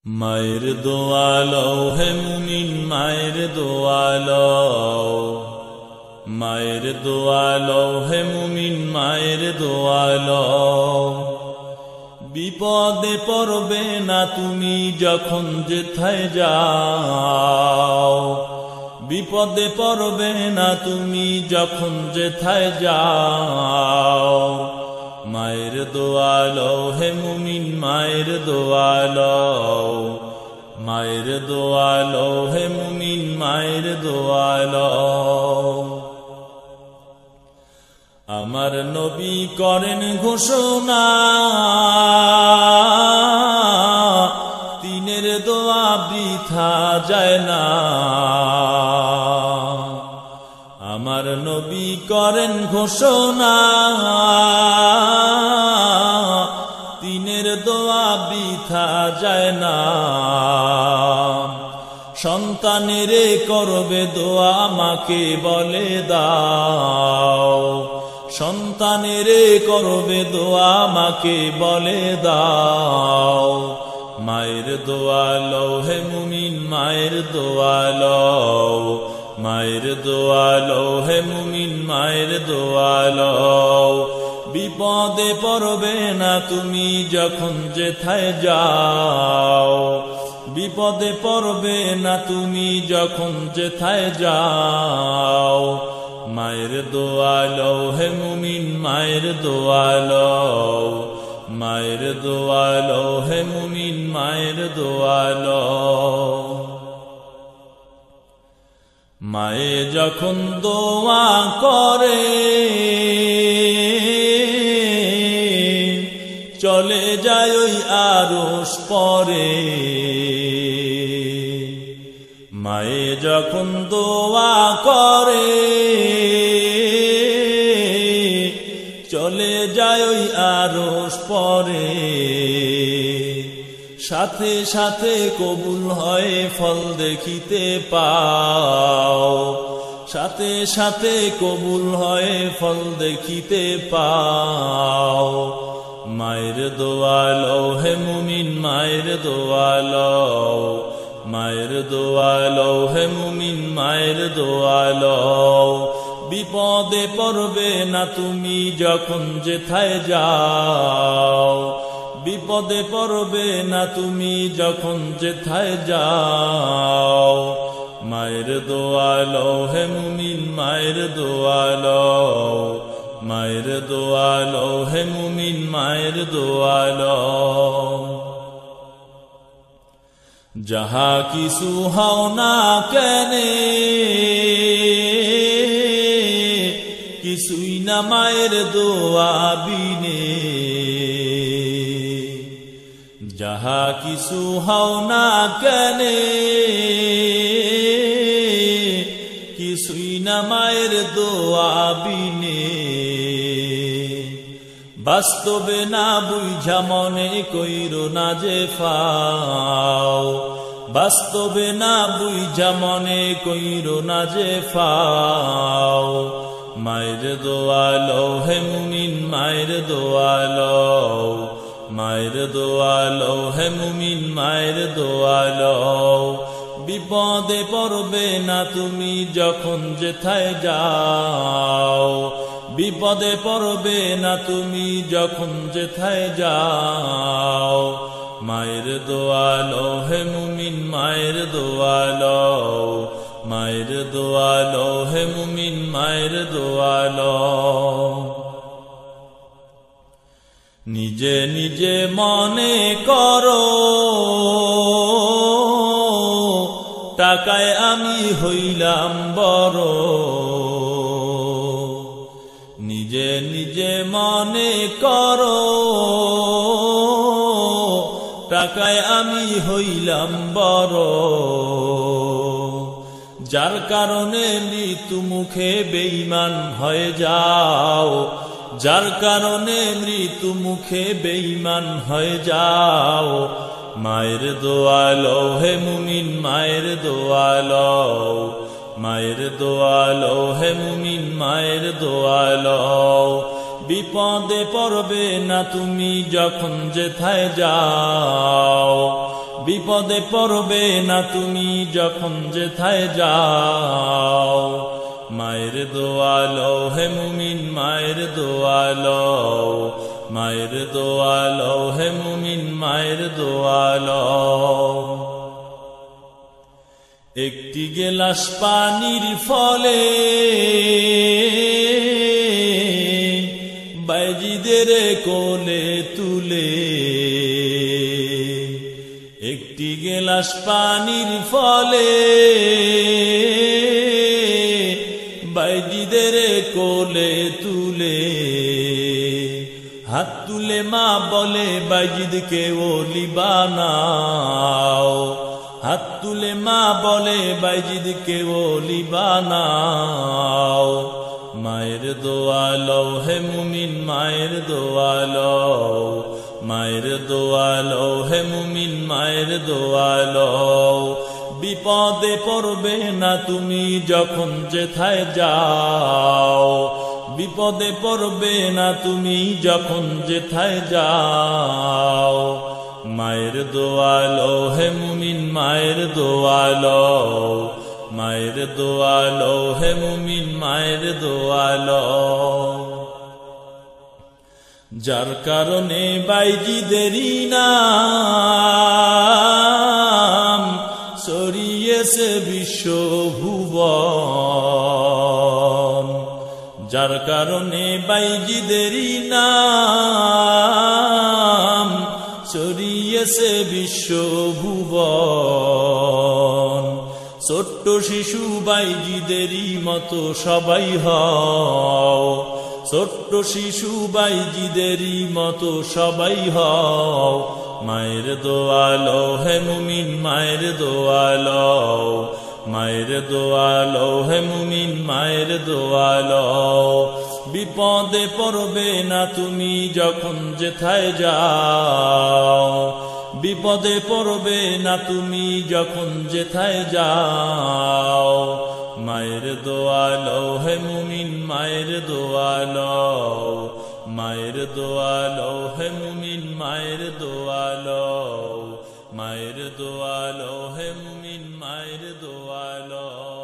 মায়ের দোয়া লও হে মুমিন, মায়ের দোয়া লও, মায়ের দোয়া লও হে মুমিন, মায়ের দোয়া লও। বিপদে পড়বে না তুমি যখন যেথায় যাও, বিপদে পড়বে না তুমি যখন যেথায় যাও। মায়ের দোয়া লও হে মুমিন, মায়ের দোয়া লও, মায়ের দোয়া লও হে মুমিন, মায়ের দোয়া লও। আমার নবী করেন ঘোষণা, তিনের দোয়া বৃথা যায় না। আমার নবী করেন ঘোষণা, তিনের দোয়া বৃথা যায় না। সন্তানেরে করবে দোয়া মাকে বলে দাও, সন্তানেরে করবে দোয়া মাকে বলে দাও। মায়ের দোয়া লও হে মুমিন, মায়ের দোয়া লও, মায়ের দোয়া লও হে মুমিন, মায়ের দোয়া লও। বিপদে পড়বে না তুমি যখন যেথায় যাও, বিপদে পড়বে না তুমি যখন যেথায় যাও। মায়ের দোয়া লও হে মুমিন, মায়ের দোয়া লও, মায়ের দোয়া লও হে মুমিন, মায়ের দোয়া লও। মায়ে যখন দোয়া করে চলে যায় ওই আরশ পরে, মায়ে যখন দোয়া করে চলে যায় ওই আরশ পরে। সাথে সাথে কবুল হয় ফল দেখিতে পাও, সাথে সাথে কবুল হয় ফল দেখিতে পাও। মায়ের দোয়া লও হে মুমিন, মায়ের দোয়া লও, মায়ের দোয়া লও হে মুমিন, মায়ের দোয়া লও। বিপদে পড়বে না তুমি যখন যেথায় যাও, বিপদে পড়বে না তুমি যখন যেথায় যাও। মায়ের দোয়া লও হে মুমিন, মায়ের দোয়া লও, মায়ের দোয়া লও হে মুমিন, মায়ের দোয়া লও। যাহা কিছু হও না কেনে কিছুই না মায়ের দোয়া বিনে, যাহা কিছু হও না কেনে কিছুই না মায়ের দোয়া বিনে। বাস্তবে না বুঝা মনে কইরো না যে ফাও, বাস্তবে না বুঝা মনে কইরো না যে ফাও। মায়ের দোয়া লও হে মুমিন, মায়ের দোয়া লও, মায়ের দোয়া লও হে মুমিন, মায়ের দোয়া লও। বিপদে পড়বে না তুমি যখন যেথায় যাও, বিপদে পড়বে না তুমি যখন যেথায় যাও। মায়ের দোয়া লও হে মুমিন, মায়ের দোয়া লও, মায়ের দোয়া লও হে মুমিন, মায়ের দোয়া লও। নিজে নিজে মনে করো টাকায় আমি হইলাম বড়, নিজে নিজে মনে করো টাকায় আমি হইলাম বড়। যার কারণে মৃত্যু মুখে বেঈমান হয়ে যাও, যার কারণে মৃত্যু মুখে বেঈমান হয়ে যাও। মায়ের দোয়া লও হে মুমিন, মায়ের দোয়া লও, মায়ের দোয়া লও হে মুমিন, মায়ের দোয়া লও। বিপদে পড়বে না তুমি যখন যেথায় যাও, বিপদে পড়বে না তুমি যখন যেথায় যাও। মায়ের দোয়া লও হে মুমিন, মায়ের দোয়া লও, মায়ের দোয়া লও হে মুমিন, মায়ের দোয়া লও। একটি গেলাস পানির ফলে বাইজিদের কোলে তুলে, একটি গেলাস পানির ফলে বাইজিদের কোলে তুলে, হাত তুলে মা বলে বাইজিদকে ওলি বানাও, হাত তুলে মা বলে বাইজিদকে ওলি বানাও। মায়ের দোয়া লও হে মুমিন, মায়ের দোয়া লও, মায়ের দোয়া লও হে মুমিন, মায়ের দোয়া লও। বিপদে পড়বে না তুমি যখন যেথায় যাও, বিপদে পড়বে না তুমি যখন যেথায় যাও। মায়ের দোয়া লও হে মুমিন, মায়ের দোয়া লও, মায়ের দোয়া লও হে মুমিন, মায়ের দোয়া লও। যার কারণে বাইজিদেরই নাম ছড়িয়েছে বিশ্বভুবন, যার কারণে বাইজিদেরই নাম ছড়িয়েছে বিশ্বভুবন। ছোট্ট শিশু বাইজিদেরই মতো সবাই হও, ছোট্ট শিশু বাইজিদেরই মতো সবাই হও। মায়ের দোয়া লও হে মুমিন, মায়ের দোয়া লও, মায়ের দোয়া লও হে মুমিন, মায়ের দোয়া লও। বিপদে পড়বে না তুমি যখন যেথায় যাও, বিপদে পড়বে না তুমি যখন যেথায় যাও। মায়ের দোয়া লও হে মুমিন, মায়ের দোয়া লও, মায়ের দোয়া লও হে মুমিন, মায়ের দোয়া লও, মায়ের দোয়া লও হে মুমিন, মায়ের দোয়া লও।